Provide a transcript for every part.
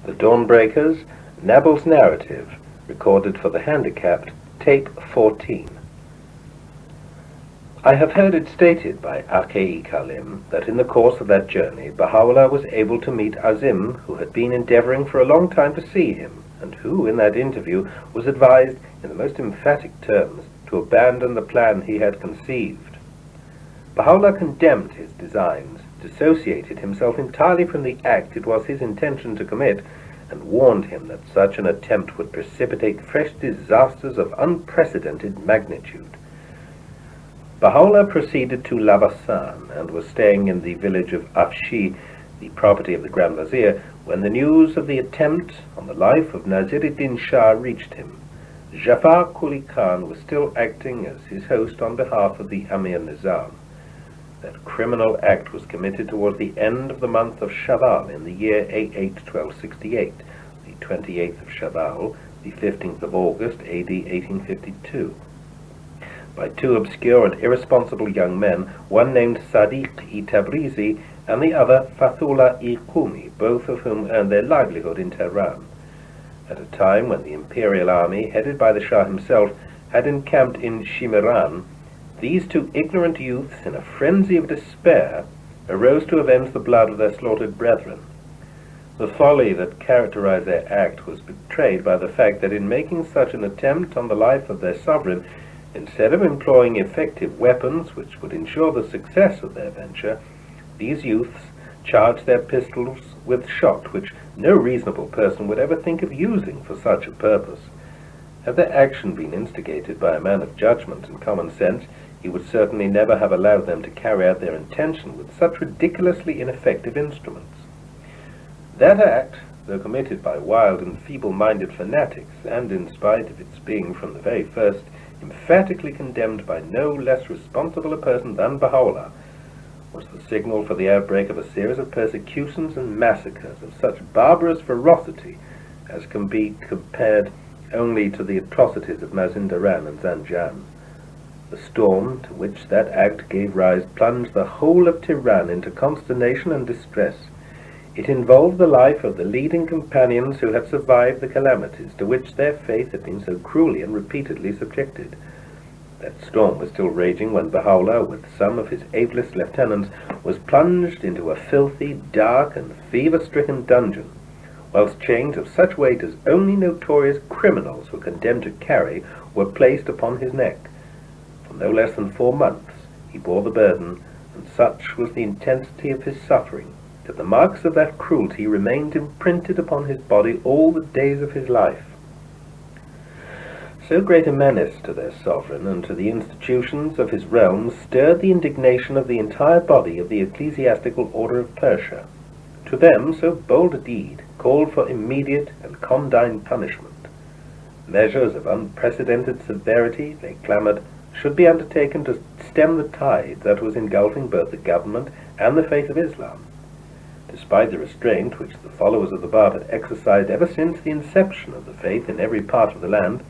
The Dawnbreakers, Nabal's Narrative, recorded for the Handicapped, Tape 14. I have heard it stated by Akei Kalim that in the course of that journey Baha'u'llah was able to meet Azim, who had been endeavoring for a long time to see him, and who, in that interview, was advised in the most emphatic terms to abandon the plan he had conceived. Baha'u'llah condemned his designs, dissociated himself entirely from the act it was his intention to commit, and warned him that such an attempt would precipitate fresh disasters of unprecedented magnitude. Baha'u'llah proceeded to Labasan and was staying in the village of Afshi, the property of the Grand Vizier, when the news of the attempt on the life of Naziruddin Shah reached him. Jafar Quli Khan was still acting as his host on behalf of the Amir Nizam. That criminal act was committed towards the end of the month of Shawwal in the year 88-1268, the 28th of Shawwal, the 15th of August, AD 1852. By two obscure and irresponsible young men, one named Sadiq-i Tabrizi and the other Fathullah-i Qumi, both of whom earned their livelihood in Tehran. At a time when the imperial army, headed by the Shah himself, had encamped in Shimiran, these two ignorant youths, in a frenzy of despair, arose to avenge the blood of their slaughtered brethren. The folly that characterized their act was betrayed by the fact that in making such an attempt on the life of their sovereign, instead of employing effective weapons which would ensure the success of their venture, these youths charged their pistols with shot which no reasonable person would ever think of using for such a purpose. Had their action been instigated by a man of judgment and common sense, he would certainly never have allowed them to carry out their intention with such ridiculously ineffective instruments. That act, though committed by wild and feeble-minded fanatics, and in spite of its being from the very first emphatically condemned by no less responsible a person than Baha'u'llah, was the signal for the outbreak of a series of persecutions and massacres of such barbarous ferocity as can be compared only to the atrocities of Mazindaran and Zanjan. The storm to which that act gave rise plunged the whole of Tehran into consternation and distress. It involved the life of the leading companions who had survived the calamities to which their faith had been so cruelly and repeatedly subjected. That storm was still raging when Baha'u'llah, with some of his ablest lieutenants, was plunged into a filthy, dark, and fever-stricken dungeon, whilst chains of such weight as only notorious criminals were condemned to carry were placed upon his neck. For no less than 4 months he bore the burden, and such was the intensity of his suffering that the marks of that cruelty remained imprinted upon his body all the days of his life. So great a menace to their sovereign and to the institutions of his realm stirred the indignation of the entire body of the ecclesiastical order of Persia. To them, so bold a deed called for immediate and condign punishment. Measures of unprecedented severity, they clamoured, should be undertaken to stem the tide that was engulfing both the government and the faith of Islam. Despite the restraint which the followers of the Bab had exercised ever since the inception of the faith in every part of the land,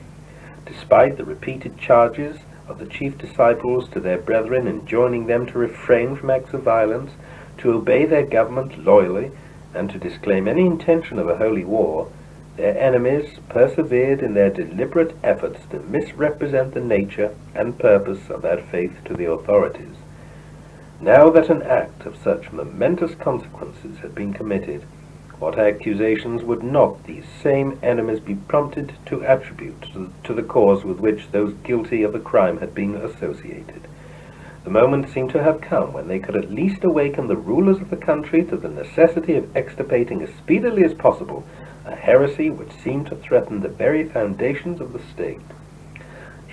despite the repeated charges of the chief disciples to their brethren enjoining them to refrain from acts of violence, to obey their government loyally, and to disclaim any intention of a holy war, their enemies persevered in their deliberate efforts to misrepresent the nature and purpose of that faith to the authorities. Now that an act of such momentous consequences had been committed, what accusations would not these same enemies be prompted to attribute to the cause with which those guilty of the crime had been associated? The moment seemed to have come when they could at least awaken the rulers of the country to the necessity of extirpating as speedily as possible a heresy which seemed to threaten the very foundations of the state.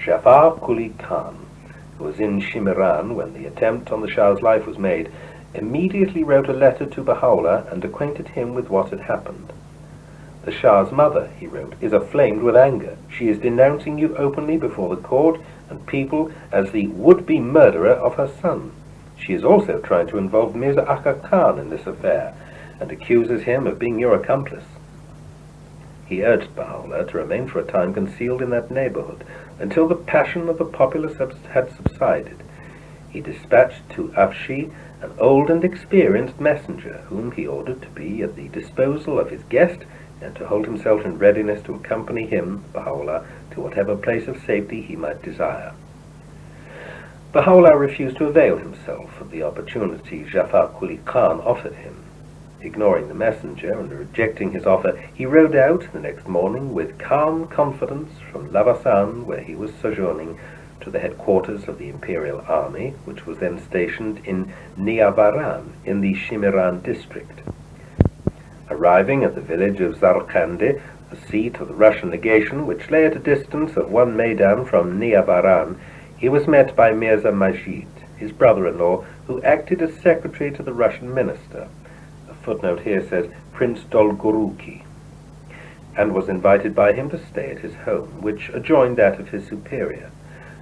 Jafar Quli Khan, who was in Shimiran when the attempt on the Shah's life was made, immediately wrote a letter to Baha'u'llah and acquainted him with what had happened. "The Shah's mother," he wrote, "is aflamed with anger. She is denouncing you openly before the court and people as the would-be murderer of her son. She is also trying to involve Mirza Aga Khan in this affair, and accuses him of being your accomplice." He urged Baha'u'llah to remain for a time concealed in that neighborhood until the passion of the populace had subsided. He dispatched to Afshi an old and experienced messenger, whom he ordered to be at the disposal of his guest and to hold himself in readiness to accompany him, Baha'u'llah, to whatever place of safety he might desire. Baha'u'llah refused to avail himself of the opportunity Jafar Quli Khan offered him. Ignoring the messenger and rejecting his offer, he rode out the next morning with calm confidence from Lavasan, where he was sojourning, to the headquarters of the imperial army, which was then stationed in Niavaran in the Shimiran district. Arriving at the village of Zarkande, the seat of the Russian legation, which lay at a distance of 1 maidan from Niavaran, he was met by Mirza Majid, his brother-in-law, who acted as secretary to the Russian minister. A footnote here says Prince Dolgoruki, and was invited by him to stay at his home, which adjoined that of his superior.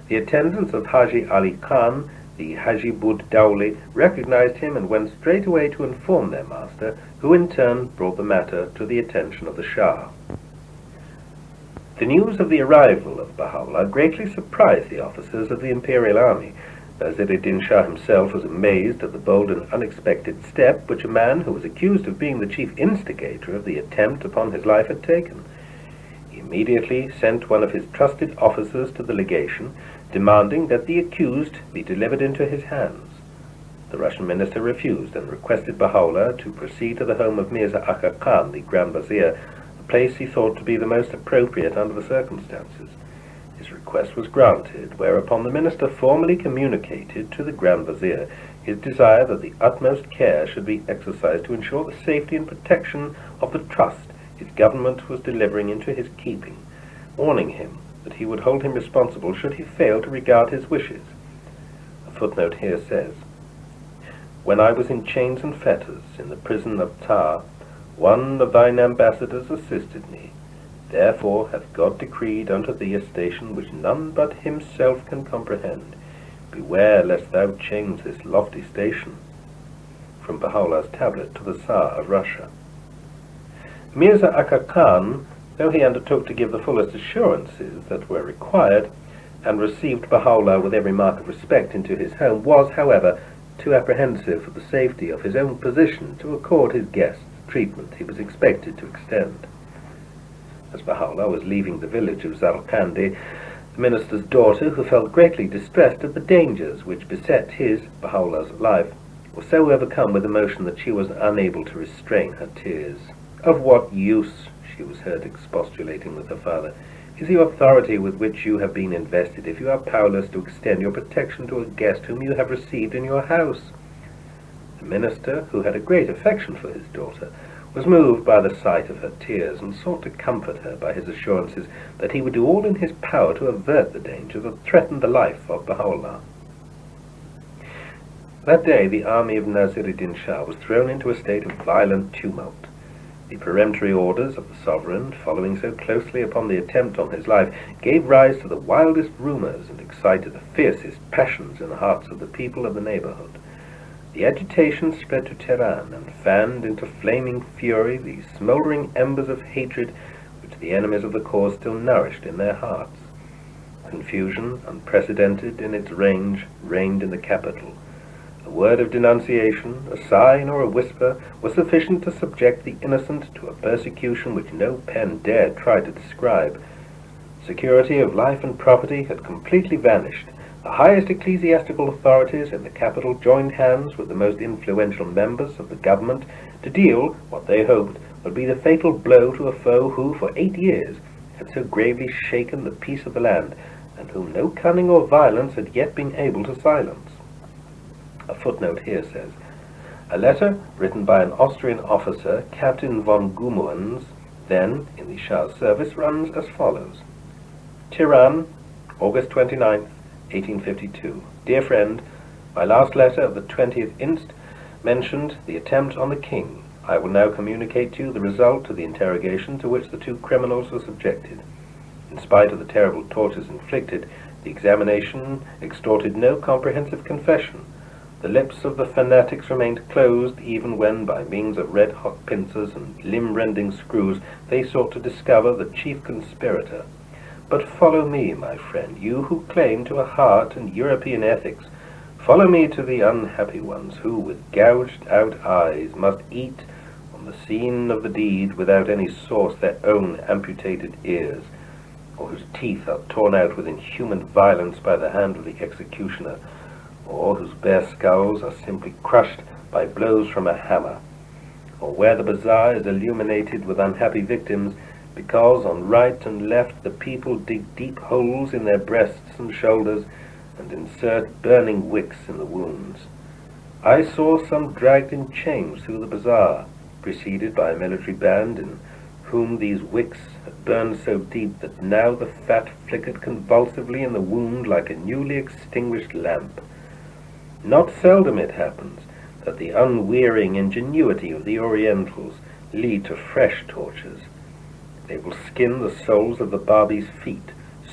The attendants of Haji Ali Khan, the Haji Bud Dawli, recognized him and went straight away to inform their master, who in turn brought the matter to the attention of the Shah. The news of the arrival of Baha'u'llah greatly surprised the officers of the imperial army. Naziruddin Shah himself was amazed at the bold and unexpected step which a man who was accused of being the chief instigator of the attempt upon his life had taken. He immediately sent one of his trusted officers to the legation, demanding that the accused be delivered into his hands. The Russian minister refused and requested Baha'u'llah to proceed to the home of Mirza Akka Khan, the Grand Vizier, a place he thought to be the most appropriate under the circumstances. His request was granted, whereupon the minister formally communicated to the Grand Vizier his desire that the utmost care should be exercised to ensure the safety and protection of the trust his government was delivering into his keeping, warning him that he would hold him responsible should he fail to regard his wishes. A footnote here says, "When I was in chains and fetters in the prison of Tar, one of thine ambassadors assisted me. Therefore hath God decreed unto thee a station which none but himself can comprehend. Beware lest thou change this lofty station." From Baha'u'llah's tablet to the Tsar of Russia. Mirza Akka Khan, though he undertook to give the fullest assurances that were required, and received Baha'u'llah with every mark of respect into his home, was, however, too apprehensive for the safety of his own position to accord his guests the treatment he was expected to extend. As Baha'u'llah was leaving the village of Zarkandi, the minister's daughter, who felt greatly distressed at the dangers which beset his, Baha'u'llah's, life, was so overcome with emotion that she was unable to restrain her tears. "Of what use," she was heard expostulating with her father, "is the authority with which you have been invested if you are powerless to extend your protection to a guest whom you have received in your house?" The minister, who had a great affection for his daughter, was moved by the sight of her tears, and sought to comfort her by his assurances that he would do all in his power to avert the danger that threatened the life of Baha'u'llah. That day the army of Naziruddin Shah was thrown into a state of violent tumult. The peremptory orders of the sovereign, following so closely upon the attempt on his life, gave rise to the wildest rumors and excited the fiercest passions in the hearts of the people of the neighborhood. The agitation spread to Tehran and fanned into flaming fury the smoldering embers of hatred which the enemies of the cause still nourished in their hearts. Confusion, unprecedented in its range, reigned in the capital. A word of denunciation, a sign or a whisper, was sufficient to subject the innocent to a persecution which no pen dared try to describe. Security of life and property had completely vanished. The highest ecclesiastical authorities in the capital joined hands with the most influential members of the government to deal, what they hoped, would be the fatal blow to a foe who, for 8 years, had so gravely shaken the peace of the land, and whom no cunning or violence had yet been able to silence. A footnote here says, "A letter written by an Austrian officer, Captain von Gumuens, then in the Shah's service, runs as follows. Tehran, August 29th, 1852. Dear friend, my last letter of the 20th inst. mentioned the attempt on the king. I will now communicate to you the result of the interrogation to which the 2 criminals were subjected. In spite of the terrible tortures inflicted, the examination extorted no comprehensive confession. The lips of the fanatics remained closed even when, by means of red-hot pincers and limb-rending screws, they sought to discover the chief conspirator. But follow me, my friend, you who claim to a heart and European ethics. Follow me to the unhappy ones who, with gouged-out eyes, must eat or on the scene of the deed without any source their own amputated ears, or whose teeth are torn out with inhuman violence by the hand of the executioner, or whose bare skulls are simply crushed by blows from a hammer, or where the bazaar is illuminated with unhappy victims because on right and left the people dig deep holes in their breasts and shoulders and insert burning wicks in the wounds. I saw some dragged in chains through the bazaar, preceded by a military band in whom these wicks had burned so deep that now the fat flickered convulsively in the wound like a newly extinguished lamp. Not seldom it happens that the unwearying ingenuity of the Orientals lead to fresh tortures. They will skin the soles of the Babi's feet,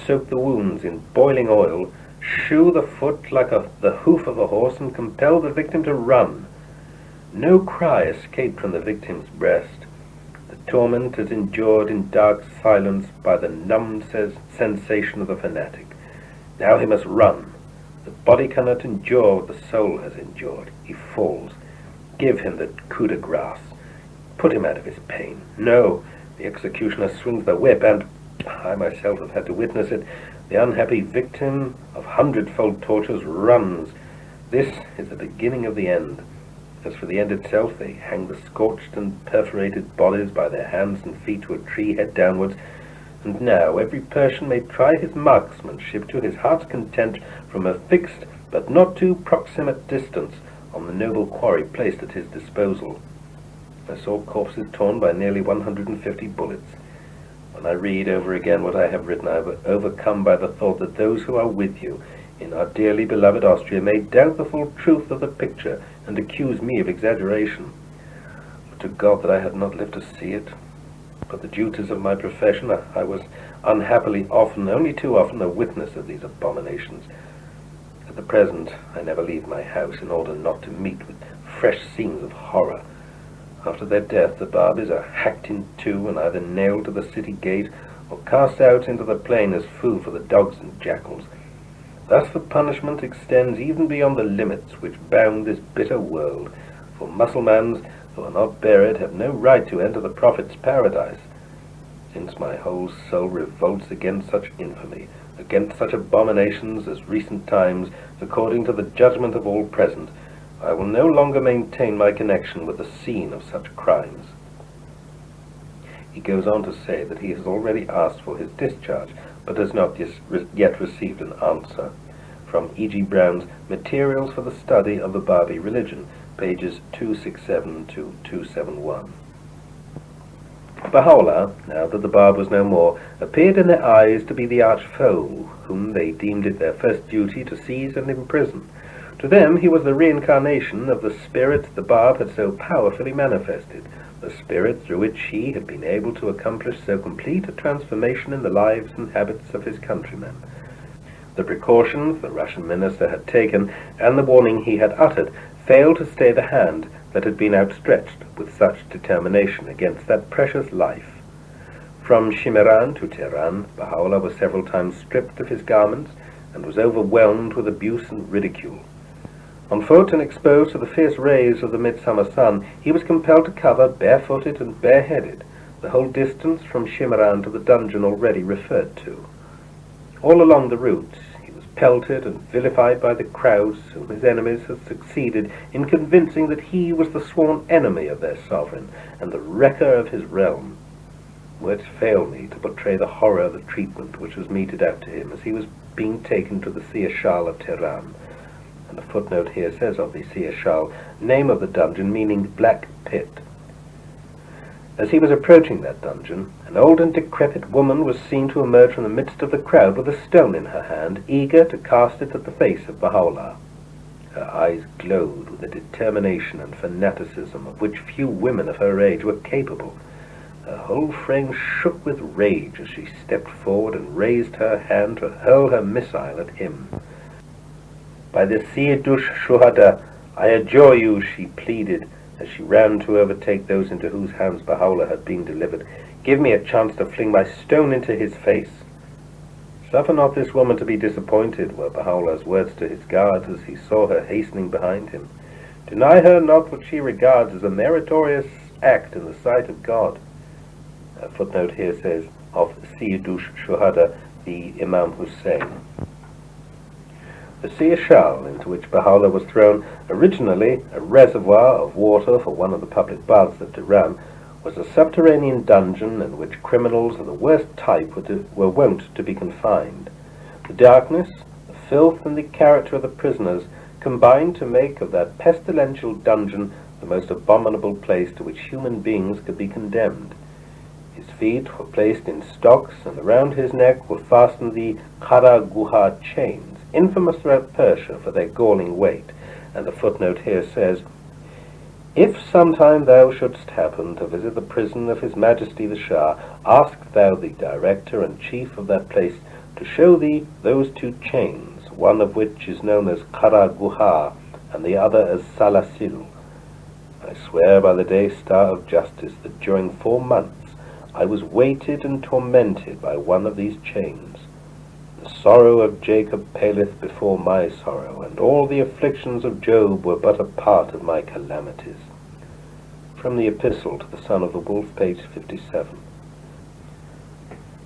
soak the wounds in boiling oil, shoe the foot like the hoof of a horse, and compel the victim to run. No cry escaped from the victim's breast. The torment is endured in dark silence by the numbed sensation of the fanatic. Now he must run. The body cannot endure what the soul has endured. He falls. Give him the coup de grace. Put him out of his pain. No, the executioner swings the whip, and I myself have had to witness it. The unhappy victim of hundredfold tortures runs. This is the beginning of the end. As for the end itself, they hang the scorched and perforated bodies by their hands and feet to a tree head downwards, and now every Persian may try his marksmanship to his heart's content from a fixed but not too proximate distance on the noble quarry placed at his disposal. I saw corpses torn by nearly 150 bullets. When I read over again what I have written, I am overcome by the thought that those who are with you in our dearly beloved Austria may doubt the full truth of the picture and accuse me of exaggeration. Would to God that I had not lived to see it. But the duties of my profession, I was unhappily only too often, a witness of these abominations. At the present, I never leave my house in order not to meet with fresh scenes of horror. After their death, the Babis are hacked in two and either nailed to the city gate or cast out into the plain as food for the dogs and jackals. Thus the punishment extends even beyond the limits which bound this bitter world, for Mussulmans who are not buried have no right to enter the Prophet's paradise. Since my whole soul revolts against such infamy, against such abominations as recent times, according to the judgment of all present, I will no longer maintain my connection with the scene of such crimes. He goes on to say that he has already asked for his discharge, but has not yet received an answer. From E.G. Brown's Materials for the Study of the Babi Religion, pages 267 to 271. Baha'u'llah, now that the Bab was no more, appeared in their eyes to be the arch-foe, whom they deemed it their first duty to seize and imprison. To them he was the reincarnation of the spirit the Bab had so powerfully manifested, the spirit through which he had been able to accomplish so complete a transformation in the lives and habits of his countrymen. The precautions the Russian minister had taken, and the warning he had uttered, failed to stay the hand that had been outstretched with such determination against that precious life. From Shimiran to Tehran, Baha'u'llah was several times stripped of his garments, and was overwhelmed with abuse and ridicule. On foot and exposed to the fierce rays of the midsummer sun, he was compelled to cover, barefooted and bareheaded, the whole distance from Shimiran to the dungeon already referred to. All along the route he was pelted and vilified by the crowds whom his enemies had succeeded in convincing that he was the sworn enemy of their sovereign and the wrecker of his realm. Words fail me to portray the horror of the treatment which was meted out to him as he was being taken to the Seershal of Tehran. And a footnote here says of the Seershal, name of the dungeon meaning black pit. As he was approaching that dungeon, an old and decrepit woman was seen to emerge from the midst of the crowd with a stone in her hand, eager to cast it at the face of Baha'u'llah. Her eyes glowed with a determination and fanaticism of which few women of her age were capable. Her whole frame shook with rage as she stepped forward and raised her hand to hurl her missile at him. "By the Sayyidush Shuhada, I adjure you," she pleaded, as she ran to overtake those into whose hands Baha'u'llah had been delivered, "give me a chance to fling my stone into his face." "Suffer not this woman to be disappointed," were Baha'u'llah's words to his guards as he saw her hastening behind him. "Deny her not what she regards as a meritorious act in the sight of God. A footnote here says, of Sayyidush Shuhada, the Imam Hussein. The Siyashal into which Baha'u'llah was thrown, originally a reservoir of water for one of the public baths at Tehran, was a subterranean dungeon in which criminals of the worst type were wont to be confined. The darkness, the filth, and the character of the prisoners combined to make of that pestilential dungeon the most abominable place to which human beings could be condemned. His feet were placed in stocks, and around his neck were fastened the Kara Guha chains, infamous throughout Persia for their galling weight, and the footnote here says, "If sometime thou shouldst happen to visit the prison of His Majesty the Shah, ask thou the director and chief of that place to show thee those two chains, one of which is known as Kara Guha, and the other as Salasil. I swear by the day star of justice that during 4 months I was weighted and tormented by one of these chains. The sorrow of Jacob paleth before my sorrow, and all the afflictions of Job were but a part of my calamities." From the Epistle to the Son of the Wolf, page 57.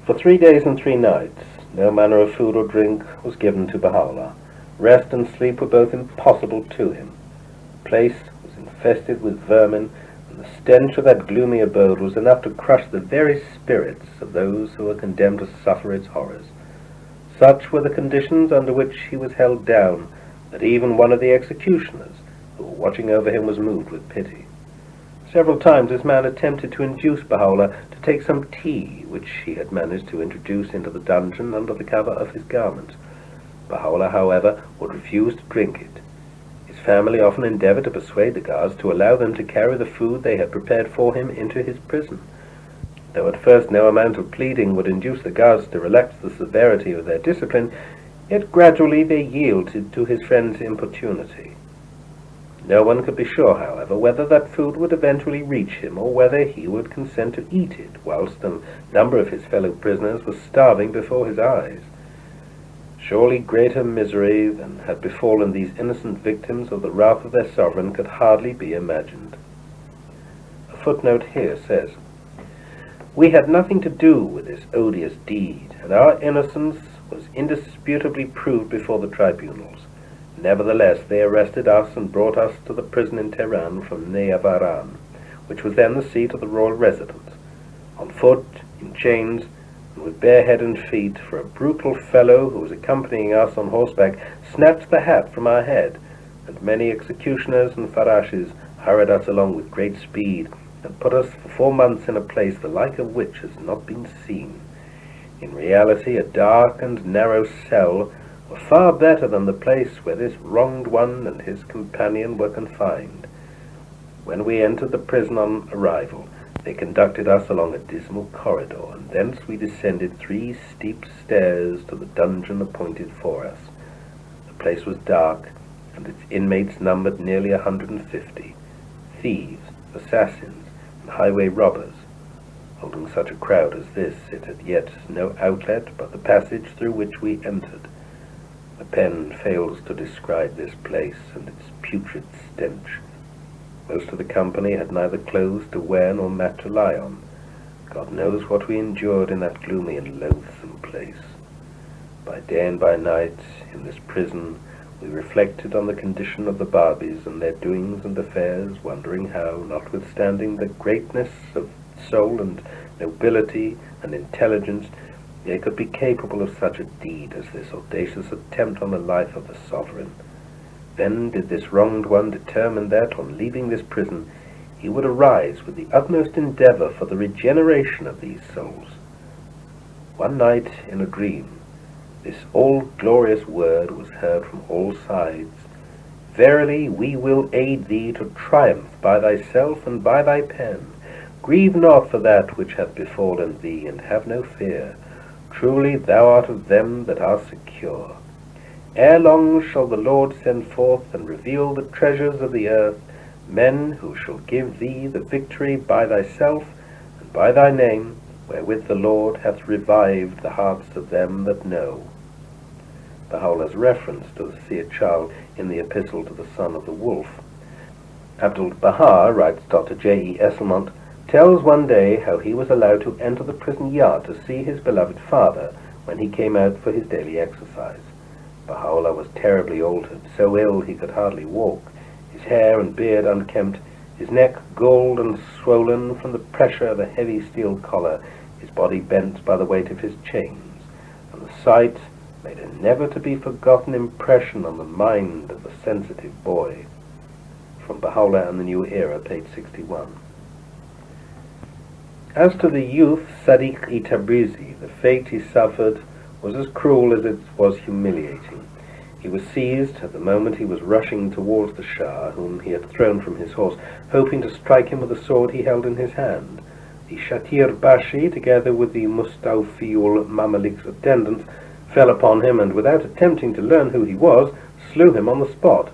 For 3 days and 3 nights, no manner of food or drink was given to Baha'u'llah. Rest and sleep were both impossible to him. The place was infested with vermin, and the stench of that gloomy abode was enough to crush the very spirits of those who were condemned to suffer its horrors. Such were the conditions under which he was held down, that even one of the executioners, who were watching over him, was moved with pity. Several times this man attempted to induce Baha'u'llah to take some tea, which he had managed to introduce into the dungeon under the cover of his garment. Baha'u'llah, however, would refuse to drink it. His family often endeavored to persuade the guards to allow them to carry the food they had prepared for him into his prison. Though at first no amount of pleading would induce the guards to relax the severity of their discipline, yet gradually they yielded to his friend's importunity. No one could be sure, however, whether that food would eventually reach him, or whether he would consent to eat it, whilst a number of his fellow prisoners were starving before his eyes. Surely greater misery than had befallen these innocent victims of the wrath of their sovereign could hardly be imagined. A footnote here says, "We had nothing to do with this odious deed, and our innocence was indisputably proved before the tribunals. Nevertheless, they arrested us and brought us to the prison in Tehran from Neavaran, which was then the seat of the royal residence, on foot, in chains, and with bare head and feet, for a brutal fellow who was accompanying us on horseback snatched the hat from our head, and many executioners and farashes hurried us along with great speed, and put us for 4 months in a place the like of which has not been seen. In reality, a dark and narrow cell were far better than the place where this wronged one and his companion were confined. When we entered the prison on arrival, they conducted us along a dismal corridor, and thence we descended 3 steep stairs to the dungeon appointed for us. The place was dark, and its inmates numbered nearly 150, thieves, assassins, and highway robbers. Holding such a crowd as this, it had yet no outlet but the passage through which we entered. The pen fails to describe this place and its putrid stench. Most of the company had neither clothes to wear nor mat to lie on. God knows what we endured in that gloomy and loathsome place. By day and by night, in this prison, we reflected on the condition of the Babis and their doings and affairs, wondering how, notwithstanding the greatness of soul and nobility and intelligence, they could be capable of such a deed as this audacious attempt on the life of the sovereign. Then did this wronged one determine that, on leaving this prison, he would arise with the utmost endeavor for the regeneration of these souls. One night, in a dream, this all-glorious word was heard from all sides: "Verily, we will aid thee to triumph by thyself and by thy pen. Grieve not for that which hath befallen thee, and have no fear. Truly thou art of them that are secure. Ere long shall the Lord send forth and reveal the treasures of the earth, men who shall give thee the victory by thyself and by thy name, wherewith the Lord hath revived the hearts of them that know." Baha'u'llah's reference to the Siyachal in the Epistle to the Son of the Wolf. Abdul-Baha, writes Dr. J. E. Esselmont, tells one day how he was allowed to enter the prison yard to see his beloved father when he came out for his daily exercise. Baha'u'llah was terribly altered, so ill he could hardly walk, his hair and beard unkempt, his neck galled and swollen from the pressure of a heavy steel collar, his body bent by the weight of his chains, and the sight made a never-to-be-forgotten impression on the mind of the sensitive boy. From Baha'u'llah and the New Era, page 61. As to the youth Sadiq-i Tabrizi, the fate he suffered was as cruel as it was humiliating. He was seized at the moment he was rushing towards the Shah, whom he had thrown from his horse, hoping to strike him with the sword he held in his hand. The Shatir Bashi, together with the Mustawfiul Mamalik's attendants, fell upon him, and without attempting to learn who he was, slew him on the spot.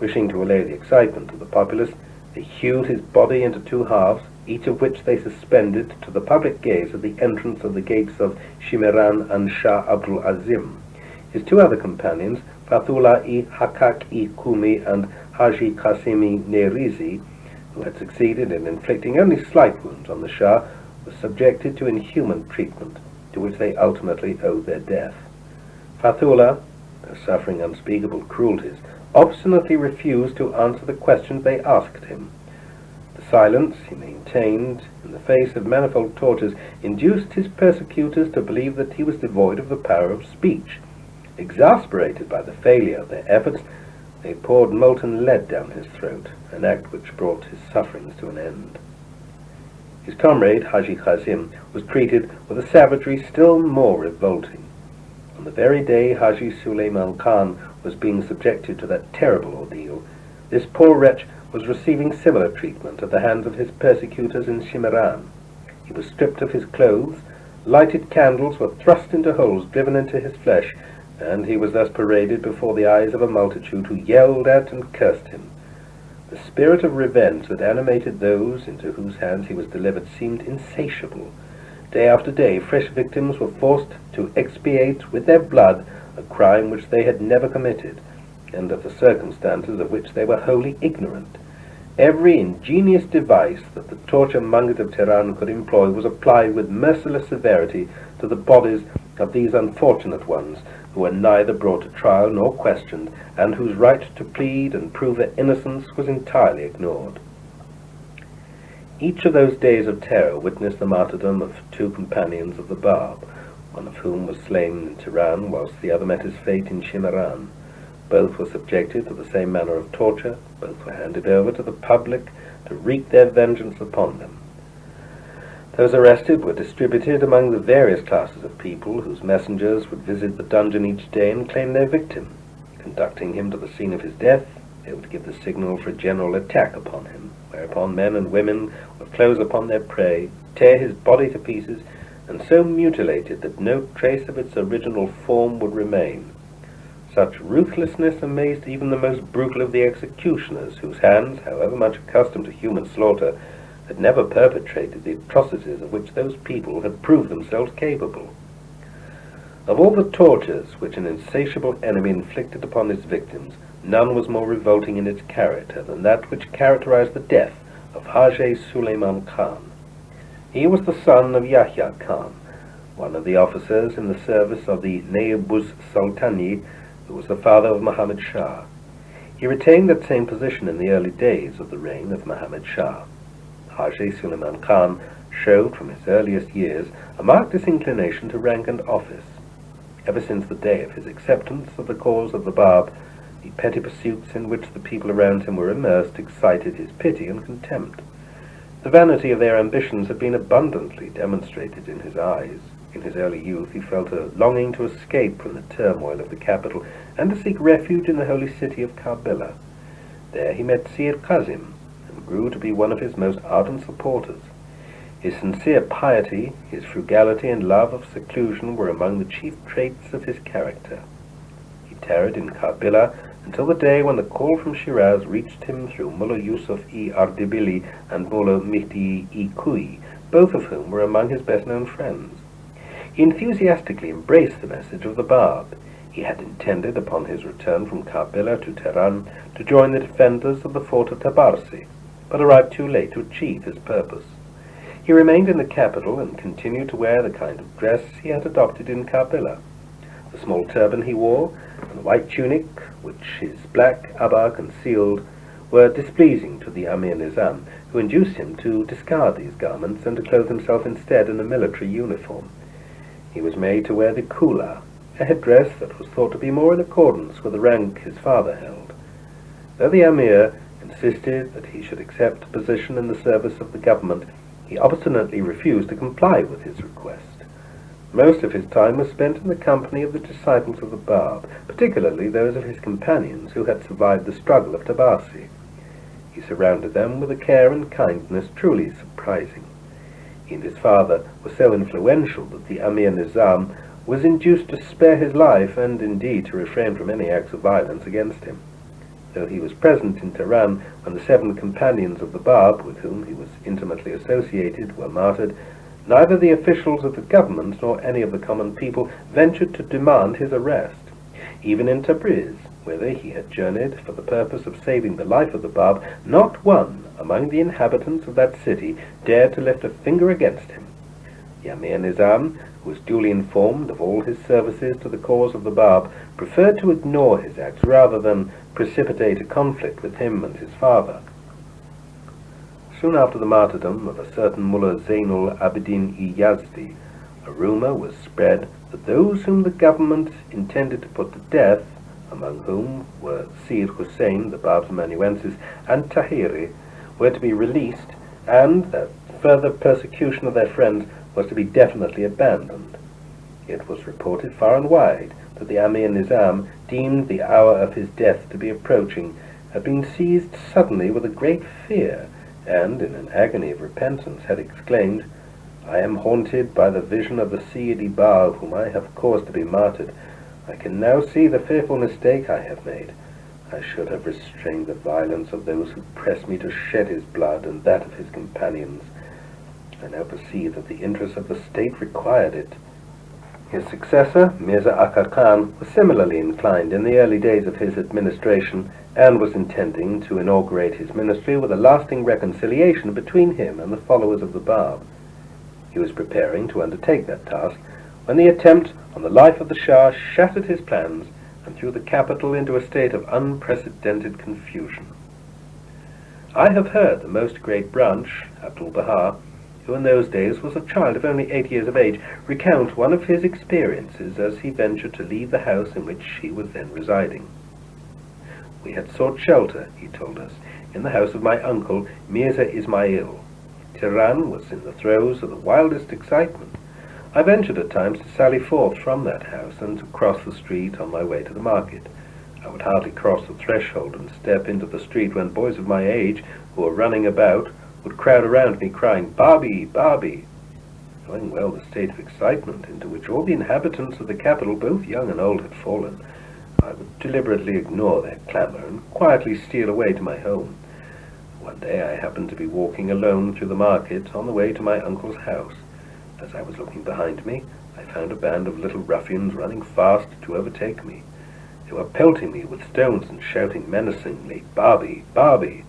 Wishing to allay the excitement of the populace, they hewed his body into two halves, each of which they suspended to the public gaze at the entrance of the gates of Shimiran and Shah Abdul Azim. His two other companions, Fathullah-i Hakak-i Kumi and Haji Qasimi Nerizi, who had succeeded in inflicting only slight wounds on the Shah, were subjected to inhuman treatment, to which they ultimately owed their death. Fathullah, though suffering unspeakable cruelties, obstinately refused to answer the questions they asked him. The silence he maintained in the face of manifold tortures induced his persecutors to believe that he was devoid of the power of speech. Exasperated by the failure of their efforts, they poured molten lead down his throat, an act which brought his sufferings to an end. His comrade, Haji Qazim, was treated with a savagery still more revolting. On the very day Haji Suleiman Khan was being subjected to that terrible ordeal, this poor wretch was receiving similar treatment at the hands of his persecutors in Shimiran. He was stripped of his clothes, lighted candles were thrust into holes driven into his flesh, and he was thus paraded before the eyes of a multitude who yelled at and cursed him. The spirit of revenge that animated those into whose hands he was delivered seemed insatiable. Day after day, fresh victims were forced to expiate with their blood a crime which they had never committed, and of the circumstances of which they were wholly ignorant. Every ingenious device that the torture-mongers of Tehran could employ was applied with merciless severity to the bodies of these unfortunate ones, who were neither brought to trial nor questioned, and whose right to plead and prove their innocence was entirely ignored. Each of those days of terror witnessed the martyrdom of two companions of the Bab, one of whom was slain in Tehran, whilst the other met his fate in Shimiran. Both were subjected to the same manner of torture. Both were handed over to the public to wreak their vengeance upon them. Those arrested were distributed among the various classes of people, whose messengers would visit the dungeon each day and claim their victim. Conducting him to the scene of his death, they would give the signal for a general attack upon him, whereupon men and women would close upon their prey, tear his body to pieces, and so mutilate it that no trace of its original form would remain. Such ruthlessness amazed even the most brutal of the executioners, whose hands, however much accustomed to human slaughter, had never perpetrated the atrocities of which those people had proved themselves capable. Of all the tortures which an insatiable enemy inflicted upon his victims, none was more revolting in its character than that which characterized the death of Haji Suleiman Khan. He was the son of Yahya Khan, one of the officers in the service of the Naibuz Sultani, who was the father of Muhammad Shah. He retained that same position in the early days of the reign of Muhammad Shah. Haji Suleiman Khan showed from his earliest years a marked disinclination to rank and office. Ever since the day of his acceptance of the cause of the Bab, the petty pursuits in which the people around him were immersed excited his pity and contempt. The vanity of their ambitions had been abundantly demonstrated in his eyes. In his early youth he felt a longing to escape from the turmoil of the capital and to seek refuge in the holy city of Karbala. There he met Syed Qazim, and grew to be one of his most ardent supporters. His sincere piety, his frugality and love of seclusion were among the chief traits of his character. He tarried in Karbala until the day when the call from Shiraz reached him through Mullah Yusuf-i Ardebili and Mullah Mihdi-i Kui, both of whom were among his best-known friends. He enthusiastically embraced the message of the Bab. He had intended, upon his return from Karbala to Tehran, to join the defenders of the fort of Tabarsi, but arrived too late to achieve his purpose. He remained in the capital and continued to wear the kind of dress he had adopted in Karbala. The small turban he wore and the white tunic, which his black abba concealed, were displeasing to the Amir Nizam, who induced him to discard these garments and to clothe himself instead in a military uniform. He was made to wear the kula, a headdress that was thought to be more in accordance with the rank his father held. Though the Amir insisted that he should accept a position in the service of the government, he obstinately refused to comply with his request. Most of his time was spent in the company of the disciples of the Bab, particularly those of his companions who had survived the struggle of Tabarsi. He surrounded them with a care and kindness truly surprising. He and his father were so influential that the Amir Nizam was induced to spare his life and indeed to refrain from any acts of violence against him. Though he was present in Tehran when the 7 companions of the Bab, with whom he was intimately associated, were martyred, neither the officials of the government nor any of the common people ventured to demand his arrest. Even in Tabriz, whither he had journeyed for the purpose of saving the life of the Bab, not one among the inhabitants of that city dared to lift a finger against him. The Amir Nizam, who was duly informed of all his services to the cause of the Bab, preferred to ignore his acts rather than precipitate a conflict with him and his father. Soon after the martyrdom of a certain Mullah Zainul Abidin-i Yazdi, a rumor was spread that those whom the government intended to put to death, among whom were Sir Hussein, the Bab's amanuensis, and Tahiri, were to be released, and that further persecution of their friends was to be definitely abandoned. It was reported far and wide that the Amir Nizam, deemed the hour of his death to be approaching, had been seized suddenly with a great fear, and, in an agony of repentance, had exclaimed, "I am haunted by the vision of the Sayyid-i-Bab, whom I have caused to be martyred. I can now see the fearful mistake I have made. I should have restrained the violence of those who pressed me to shed his blood and that of his companions. I now perceive that the interests of the state required it." His successor, Mirza Akar Khan, was similarly inclined in the early days of his administration, and was intending to inaugurate his ministry with a lasting reconciliation between him and the followers of the Bab. He was preparing to undertake that task when the attempt on the life of the Shah shattered his plans and threw the capital into a state of unprecedented confusion. I have heard the most great branch, Abdul-Baha, who in those days was a child of only 8 years of age, recount one of his experiences as he ventured to leave the house in which he was then residing. "We had sought shelter," he told us, "in the house of my uncle, Mirza Ismail. Tehran was in the throes of the wildest excitement. I ventured at times to sally forth from that house and to cross the street on my way to the market. I would hardly cross the threshold and step into the street when boys of my age, who were running about, would crowd around me crying, 'Babi, Babi!' Knowing well the state of excitement into which all the inhabitants of the capital, both young and old, had fallen, I would deliberately ignore their clamour and quietly steal away to my home. One day I happened to be walking alone through the market on the way to my uncle's house. As I was looking behind me, I found a band of little ruffians running fast to overtake me. They were pelting me with stones and shouting menacingly, 'Babi, Babi!'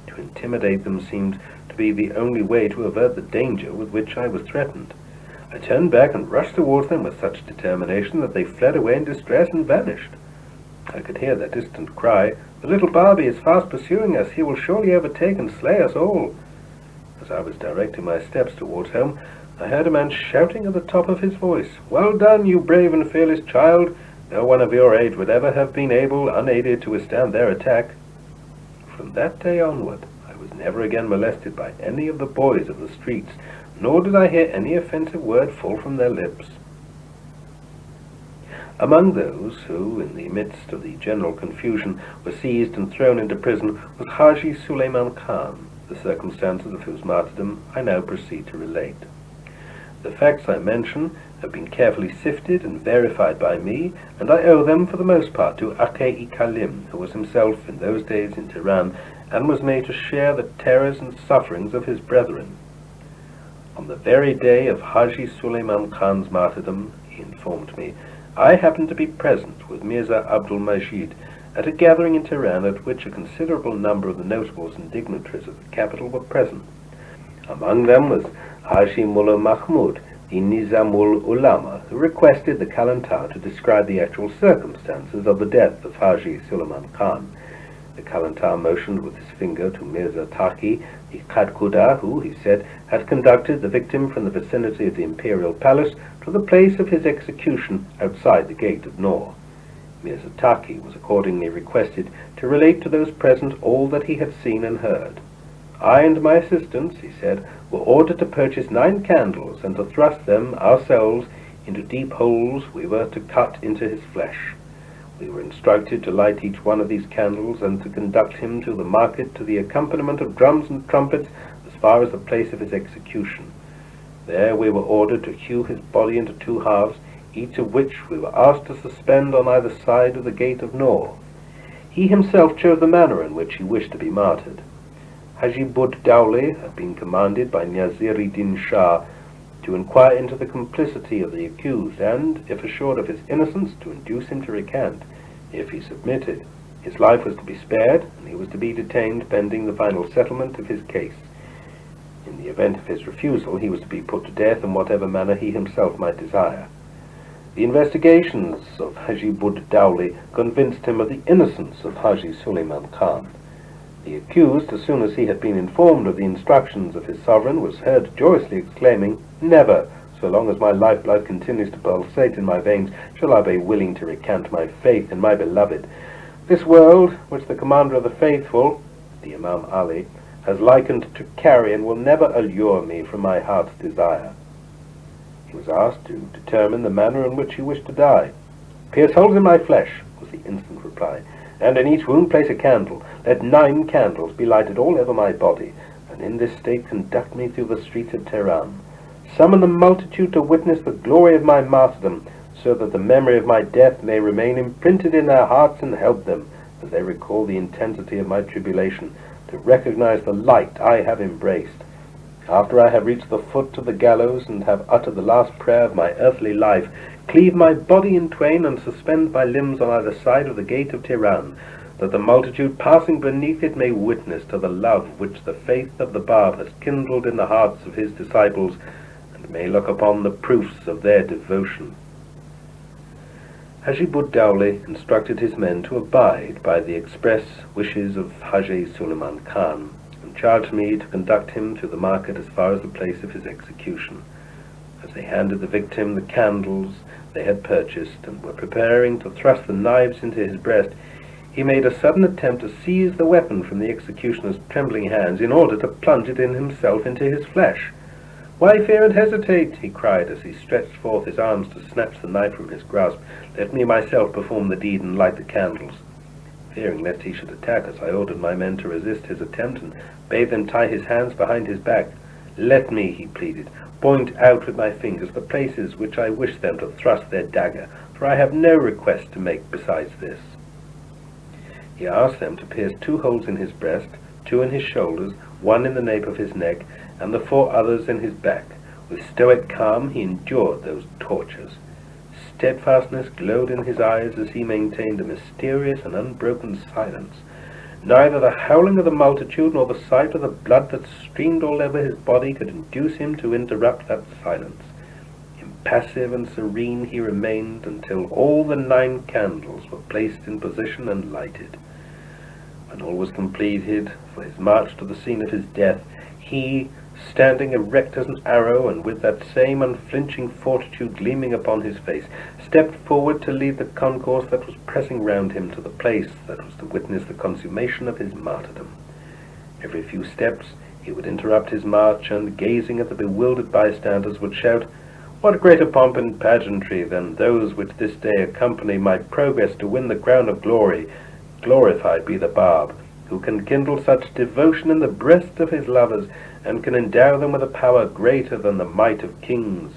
To intimidate them seemed to be the only way to avert the danger with which I was threatened. I turned back and rushed towards them with such determination that they fled away in distress and vanished. I could hear their distant cry, 'The little Babi is fast pursuing us. He will surely overtake and slay us all.' As I was directing my steps towards home, I heard a man shouting at the top of his voice, 'Well done, you brave and fearless child! No one of your age would ever have been able, unaided, to withstand their attack.' From that day onward, I was never again molested by any of the boys of the streets, nor did I hear any offensive word fall from their lips. Among those who, in the midst of the general confusion, were seized and thrown into prison was Haji Suleiman Khan, the circumstances of whose martyrdom I now proceed to relate. The facts I mention have been carefully sifted and verified by me, and I owe them for the most part to Akei Kalim, who was himself in those days in Tehran, and was made to share the terrors and sufferings of his brethren. On the very day of Haji Suleiman Khan's martyrdom, he informed me, I happened to be present with Mirza Abdul Majid at a gathering in Tehran at which a considerable number of the notables and dignitaries of the capital were present. Among them was Haji Mullah Mahmud, the Nizamul Ulama, who requested the Kalantar to describe the actual circumstances of the death of Haji Suleiman Khan. The Kalantar motioned with his finger to Mirza Taqi, the Khadkuda, who, he said, had conducted the victim from the vicinity of the imperial palace to the place of his execution outside the gate of Nor. Mirza Taqi was accordingly requested to relate to those present all that he had seen and heard. I and my assistants, he said, were ordered to purchase 9 candles and to thrust them ourselves into deep holes we were to cut into his flesh. We were instructed to light each one of these candles and to conduct him to the market to the accompaniment of drums and trumpets as far as the place of his execution. There we were ordered to hew his body into 2 halves, each of which we were asked to suspend on either side of the gate of Nor. He himself chose the manner in which he wished to be martyred. Haji Bud Dawli had been commanded by Naziruddin Shah to inquire into the complicity of the accused, and, if assured of his innocence, to induce him to recant. If he submitted, his life was to be spared, and he was to be detained pending the final settlement of his case. In the event of his refusal, he was to be put to death in whatever manner he himself might desire. The investigations of Haji Bud Dawli convinced him of the innocence of Haji Suleiman Khan. The accused, as soon as he had been informed of the instructions of his sovereign, was heard joyously exclaiming, "Never, so long as my lifeblood continues to pulsate in my veins, shall I be willing to recant my faith in my beloved. This world, which the commander of the faithful, the Imam Ali, has likened to carrion, will never allure me from my heart's desire." He was asked to determine the manner in which he wished to die. "Pierce holes in my flesh," was the instant reply, "and in each wound place a candle. Let 9 candles be lighted all over my body, and in this state conduct me through the streets of Tehran. Summon the multitude to witness the glory of my martyrdom, so that the memory of my death may remain imprinted in their hearts, and help them, as they recall the intensity of my tribulation, to recognize the light I have embraced. After I have reached the foot of the gallows and have uttered the last prayer of my earthly life, cleave my body in twain and suspend my limbs on either side of the gate of Tehran, that the multitude passing beneath it may witness to the love which the faith of the Bab has kindled in the hearts of his disciples, and may look upon the proofs of their devotion." Haji Bud Dawli instructed his men to abide by the express wishes of Haji Suleiman Khan, and charged me to conduct him to the market as far as the place of his execution. As they handed the victim the candles they had purchased, and were preparing to thrust the knives into his breast, he made a sudden attempt to seize the weapon from the executioner's trembling hands in order to plunge it in himself into his flesh. "Why fear and hesitate?" he cried as he stretched forth his arms to snatch the knife from his grasp. "Let me myself perform the deed and light the candles." Fearing lest he should attack us, I ordered my men to resist his attempt and bade them tie his hands behind his back. "Let me," he pleaded, "point out with my fingers the places which I wish them to thrust their dagger, for I have no request to make besides this." He asked them to pierce 2 holes in his breast, 2 in his shoulders, 1 in the nape of his neck, and the 4 others in his back. With stoic calm he endured those tortures. Steadfastness glowed in his eyes as he maintained a mysterious and unbroken silence. Neither the howling of the multitude nor the sight of the blood that streamed all over his body could induce him to interrupt that silence. Impassive and serene he remained until all the 9 candles were placed in position and lighted. When all was completed for his march to the scene of his death, he, standing erect as an arrow, and with that same unflinching fortitude gleaming upon his face, stepped forward to lead the concourse that was pressing round him to the place that was to witness the consummation of his martyrdom. Every few steps he would interrupt his march, and, gazing at the bewildered bystanders, would shout, "What greater pomp and pageantry than those which this day accompany my progress to win the crown of glory? Glorified be the Bab, who can kindle such devotion in the breasts of his lovers, and can endow them with a power greater than the might of kings."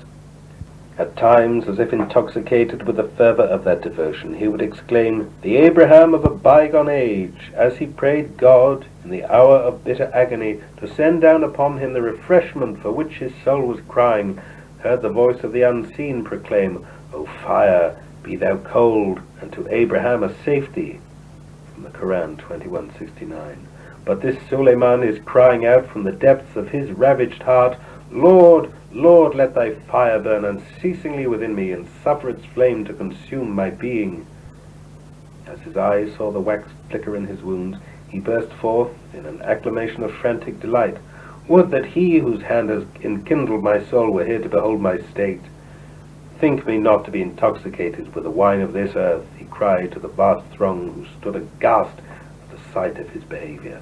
At times, as if intoxicated with the fervour of that devotion, he would exclaim, "The Abraham of a bygone age," as he prayed God, in the hour of bitter agony, to send down upon him the refreshment for which his soul was crying, heard the voice of the unseen proclaim, "O fire, Be thou cold, and to Abraham a safety, from the Quran 21:69. But this Suleiman is crying out from the depths of his ravaged heart, Lord, Lord, let thy fire burn unceasingly within me, and suffer its flame to consume my being. As his eyes saw the wax flicker in his wounds, he burst forth in an acclamation of frantic delight. Would that he whose hand has enkindled my soul were here to behold my state. Think me not to be intoxicated with the wine of this earth, he cried to the vast throng who stood aghast at the sight of his behavior.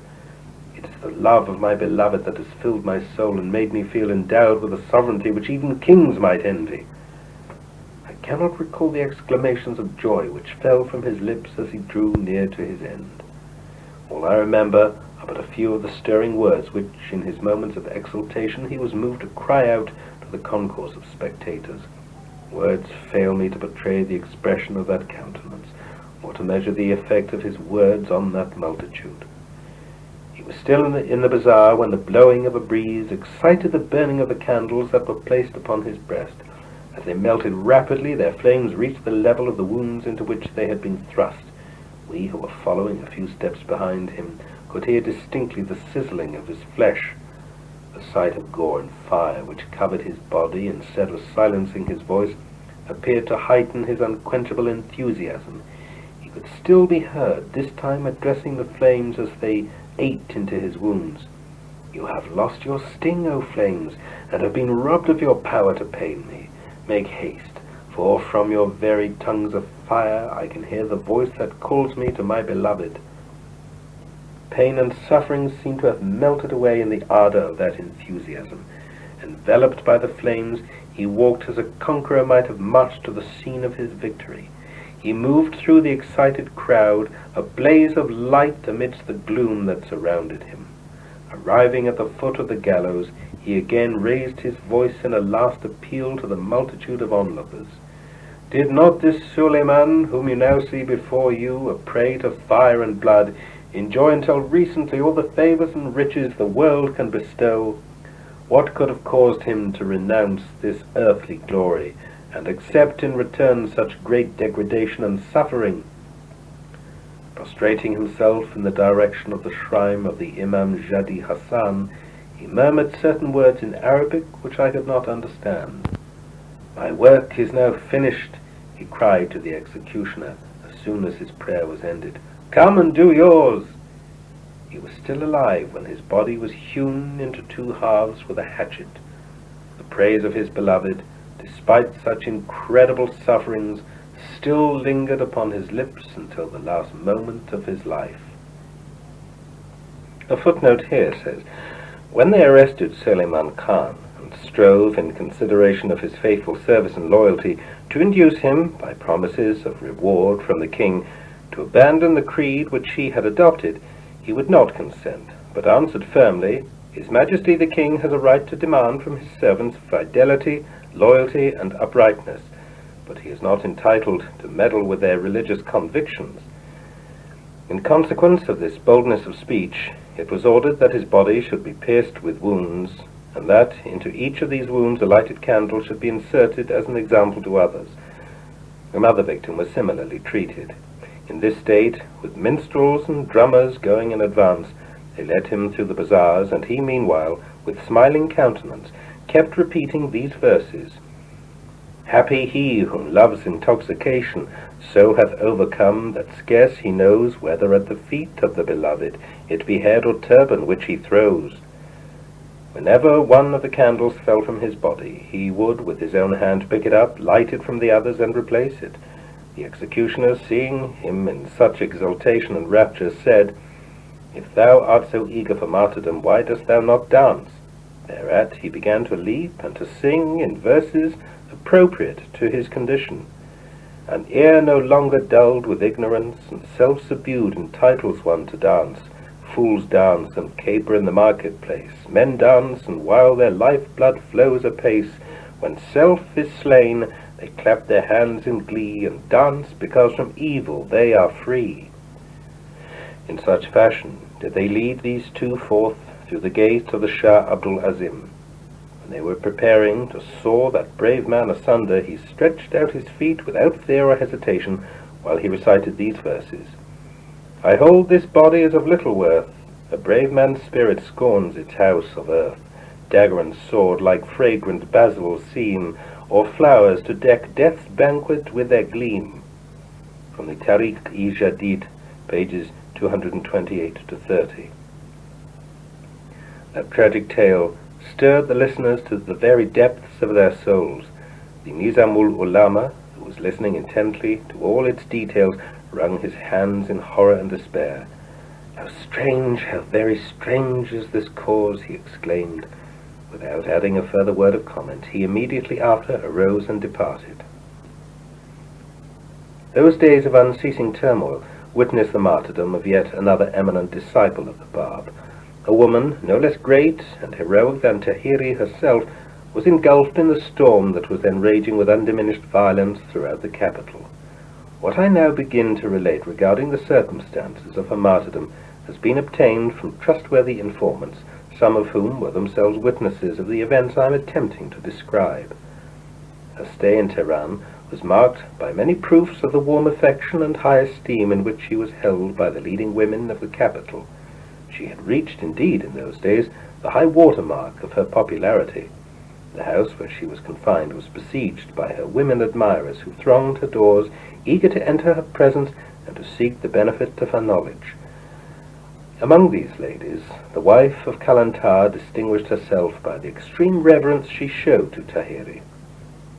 It is the love of my beloved that has filled my soul and made me feel endowed with a sovereignty which even kings might envy. I cannot recall the exclamations of joy which fell from his lips as he drew near to his end. All I remember are but a few of the stirring words which, in his moments of exultation, he was moved to cry out to the concourse of spectators. Words fail me to portray the expression of that countenance, or to measure the effect of his words on that multitude. He was still in the bazaar when the blowing of a breeze excited the burning of the candles that were placed upon his breast. As they melted rapidly, their flames reached the level of the wounds into which they had been thrust. We, who were following a few steps behind him, could hear distinctly the sizzling of his flesh. The sight of gore and fire which covered his body instead of silencing his voice appeared to heighten his unquenchable enthusiasm. He could still be heard, this time addressing the flames as they ate into his wounds. You have lost your sting, O flames, and have been robbed of your power to pain me. Make haste, for from your very tongues of fire I can hear the voice that calls me to my beloved. Pain and suffering seemed to have melted away in the ardor of that enthusiasm. Enveloped by the flames, he walked as a conqueror might have marched to the scene of his victory. He moved through the excited crowd, a blaze of light amidst the gloom that surrounded him. Arriving at the foot of the gallows, he again raised his voice in a last appeal to the multitude of onlookers. Did not this Suleiman, whom you now see before you, a prey to fire and blood, enjoy until recently all the favors and riches the world can bestow? What could have caused him to renounce this earthly glory, and accept in return such great degradation and suffering? Prostrating himself in the direction of the shrine of the Imam Jadi Hassan, he murmured certain words in Arabic which I could not understand. My work is now finished, he cried to the executioner as soon as his prayer was ended. Come and do yours. He was still alive when his body was hewn into two halves with a hatchet. The praise of his beloved, despite such incredible sufferings, still lingered upon his lips until the last moment of his life. A footnote here says, when they arrested Suleiman Khan and strove, in consideration of his faithful service and loyalty, to induce him, by promises of reward from the king, to abandon the creed which he had adopted, he would not consent, but answered firmly, His Majesty the King has a right to demand from his servants fidelity, loyalty, and uprightness, but he is not entitled to meddle with their religious convictions. In consequence of this boldness of speech, it was ordered that his body should be pierced with wounds, and that into each of these wounds a lighted candle should be inserted as an example to others. Another victim was similarly treated. In this state, with minstrels and drummers going in advance, they led him through the bazaars, and he meanwhile, with smiling countenance, kept repeating these verses. Happy he whom love's intoxication so hath overcome that scarce he knows whether at the feet of the beloved it be head or turban which he throws. Whenever one of the candles fell from his body, he would with his own hand pick it up, light it from the others, and replace it. The executioner, seeing him in such exultation and rapture, said, If thou art so eager for martyrdom, why dost thou not dance? Thereat he began to leap and to sing in verses appropriate to his condition. An ear no longer dulled with ignorance and self-subdued entitles one to dance. Fools dance and caper in the marketplace. Men dance, and while their life-blood flows apace, when self is slain, they clap their hands in glee and dance because from evil they are free. In such fashion did they lead these two forth through the gate of the Shah Abdul Azim. When they were preparing to saw that brave man asunder, he stretched out his feet without fear or hesitation, while he recited these verses. I hold this body as of little worth. A brave man's spirit scorns its house of earth. Dagger and sword like fragrant basil seem, or flowers to deck death's banquet with their gleam. From the Tariq-i-Jadid, pages 228 to 30. That tragic tale stirred the listeners to the very depths of their souls. The Nizamul Ulama, who was listening intently to all its details, wrung his hands in horror and despair. How strange, how very strange is this cause, he exclaimed. Without adding a further word of comment, he immediately after arose and departed. Those days of unceasing turmoil witnessed the martyrdom of yet another eminent disciple of the Bab. A woman, no less great and heroic than Tahiri herself, was engulfed in the storm that was then raging with undiminished violence throughout the capital. What I now begin to relate regarding the circumstances of her martyrdom has been obtained from trustworthy informants, some of whom were themselves witnesses of the events I am attempting to describe. Her stay in Tehran was marked by many proofs of the warm affection and high esteem in which she was held by the leading women of the capital. She had reached, indeed, in those days, the high water mark of her popularity. The house where she was confined was besieged by her women admirers, who thronged her doors, eager to enter her presence and to seek the benefit of her knowledge. Among these ladies, the wife of Kalantar distinguished herself by the extreme reverence she showed to Tahiri.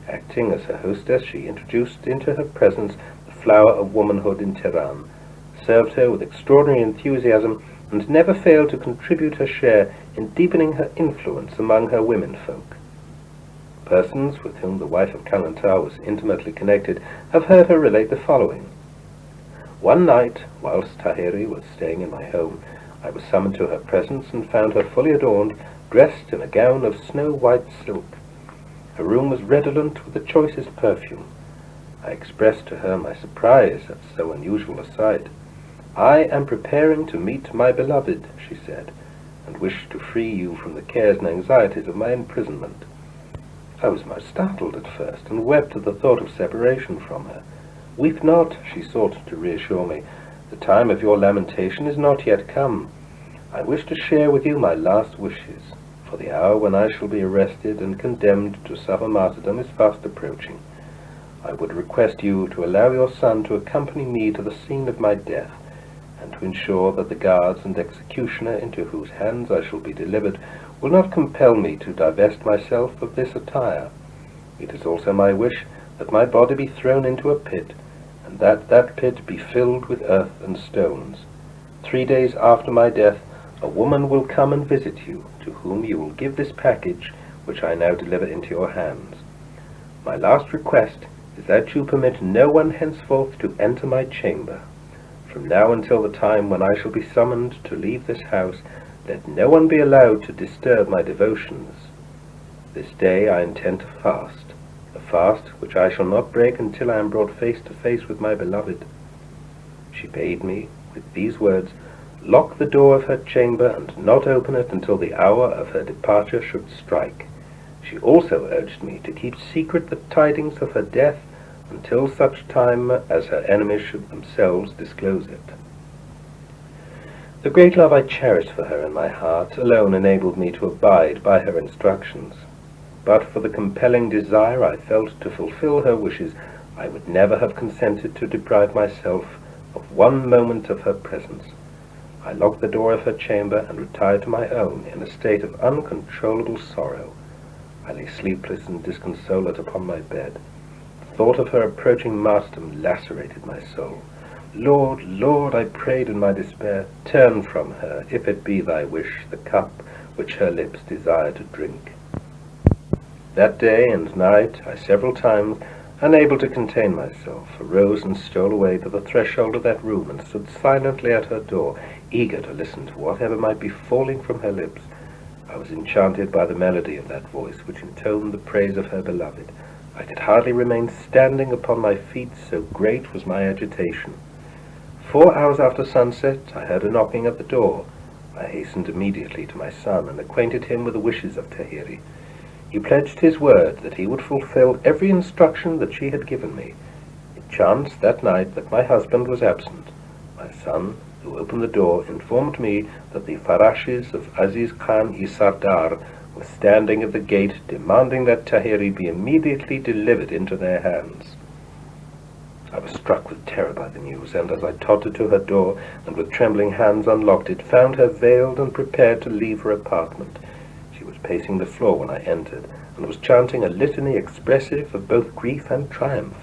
Acting as her hostess, she introduced into her presence the flower of womanhood in Tehran, served her with extraordinary enthusiasm, and never failed to contribute her share in deepening her influence among her womenfolk. Persons with whom the wife of Kalantar was intimately connected have heard her relate the following. One night, whilst Tahiri was staying in my home, I was summoned to her presence and found her fully adorned, dressed in a gown of snow-white silk. Her room was redolent with the choicest perfume. I expressed to her my surprise at so unusual a sight. I am preparing to meet my beloved, she said, and wish to free you from the cares and anxieties of my imprisonment. I was most startled at first, and wept at the thought of separation from her. Weep not, she sought to reassure me. The time of your lamentation is not yet come. I wish to share with you my last wishes, for the hour when I shall be arrested and condemned to suffer martyrdom is fast approaching. I would request you to allow your son to accompany me to the scene of my death, and to ensure that the guards and executioner into whose hands I shall be delivered will not compel me to divest myself of this attire. It is also my wish that my body be thrown into a pit, and that that pit be filled with earth and stones. 3 days after my death, a woman will come and visit you, to whom you will give this package, which I now deliver into your hands. My last request is that you permit no one henceforth to enter my chamber. From now until the time when I shall be summoned to leave this house, let no one be allowed to disturb my devotions. This day I intend to fast, a fast which I shall not break until I am brought face to face with my beloved. She bade me, with these words, lock the door of her chamber and not open it until the hour of her departure should strike. She also urged me to keep secret the tidings of her death until such time as her enemies should themselves disclose it. The great love I cherished for her in my heart alone enabled me to abide by her instructions. But for the compelling desire I felt to fulfill her wishes, I would never have consented to deprive myself of one moment of her presence. I locked the door of her chamber and retired to my own in a state of uncontrollable sorrow. I lay sleepless and disconsolate upon my bed. The thought of her approaching martyrdom lacerated my soul. Lord, Lord, I prayed in my despair, turn from her, if it be thy wish, the cup which her lips desire to drink. That day and night I several times, unable to contain myself, arose and stole away to the threshold of that room and stood silently at her door, eager to listen to whatever might be falling from her lips. I was enchanted by the melody of that voice which intoned the praise of her beloved. I could hardly remain standing upon my feet, so great was my agitation. 4 hours after sunset I heard a knocking at the door. I hastened immediately to my son and acquainted him with the wishes of Tahiri. He pledged his word that he would fulfill every instruction that she had given me. It chanced that night that my husband was absent. My son, who opened the door, informed me that the Farashis of Aziz Khan-i Sardar were standing at the gate, demanding that Tahiri be immediately delivered into their hands. I was struck with terror by the news, and as I tottered to her door, and with trembling hands unlocked it, found her veiled and prepared to leave her apartment. She was pacing the floor when I entered, and was chanting a litany expressive of both grief and triumph.